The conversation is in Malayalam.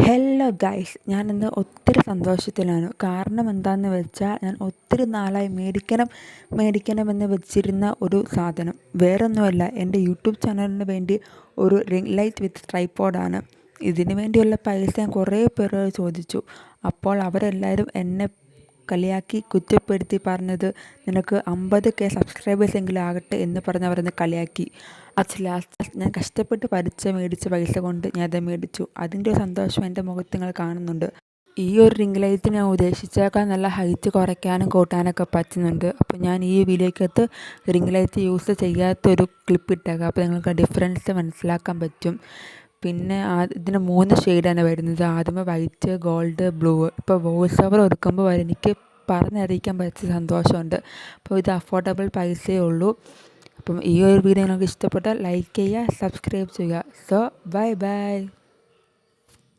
ഹലോ ഗൈസ്, ഞാനിന്ന് ഒത്തിരി സന്തോഷത്തിലാണ്. കാരണം എന്താണെന്ന് വെച്ചാൽ, ഞാൻ ഒത്തിരി നാളായി മേടിക്കണമെന്ന് വെച്ചിരുന്ന ഒരു സാധനം വേറൊന്നുമല്ല, എൻ്റെ യൂട്യൂബ് ചാനലിന് വേണ്ടി ഒരു റിംഗ് ലൈറ്റ് വിത്ത് ട്രൈപോഡാണ്. ഇതിനു വേണ്ടിയുള്ള പൈസ ഞാൻ കുറേ പേരോട് ചോദിച്ചു. അപ്പോൾ അവരെല്ലാവരും എന്നെ കളിയാക്കി കുറ്റപ്പെടുത്തി പറഞ്ഞത്, നിനക്ക് 50K സബ്സ്ക്രൈബേഴ്സ് എങ്കിലും ആകട്ടെ എന്ന് പറഞ്ഞ് അവരെന്നെ കളിയാക്കി. ലാസ്റ്റ് ഞാൻ കഷ്ടപ്പെട്ട് മേടിച്ച പൈസ കൊണ്ട് ഞാൻ അത് മേടിച്ചു. അതിൻ്റെ ഒരു സന്തോഷം എൻ്റെ മുഖത്ത് നിങ്ങൾ കാണുന്നുണ്ട്. ഈ ഒരു റിംഗ് ലൈറ്റ് ഞാൻ ഉദ്ദേശിച്ചേക്കാൾ നല്ല ഹൈറ്റ് കുറയ്ക്കാനും കൂട്ടാനൊക്കെ പറ്റുന്നുണ്ട്. അപ്പോൾ ഞാൻ ഈ വീഡിയോക്കകത്ത് റിംഗ് ലൈറ്റ് യൂസ് ചെയ്യാത്തൊരു ക്ലിപ്പ് ഇട്ടേക്കാം. അപ്പോൾ നിങ്ങൾക്ക് ഡിഫറൻസ് മനസ്സിലാക്കാൻ പറ്റും. പിന്നെ ഇതിന് 3 ഷെയ്ഡാണ് വരുന്നത്. ആദ്യമേ വൈറ്റ്, ഗോൾഡ്, ബ്ലൂ. ഇപ്പോൾ വോയിസ് ഓവർ കൊടുക്കുമ്പോൾ വരെ എനിക്ക് പറഞ്ഞറിയിക്കാൻ പറ്റിയ സന്തോഷമുണ്ട്. അപ്പോൾ ഇത് അഫോർഡബിൾ പൈസയേ ഉള്ളൂ. അപ്പം ഈ ഒരു വീഡിയോ നിങ്ങൾക്ക് ഇഷ്ടപ്പെട്ടാൽ ലൈക്ക് ചെയ്യുക, സബ്സ്ക്രൈബ് ചെയ്യുക. So bye bye.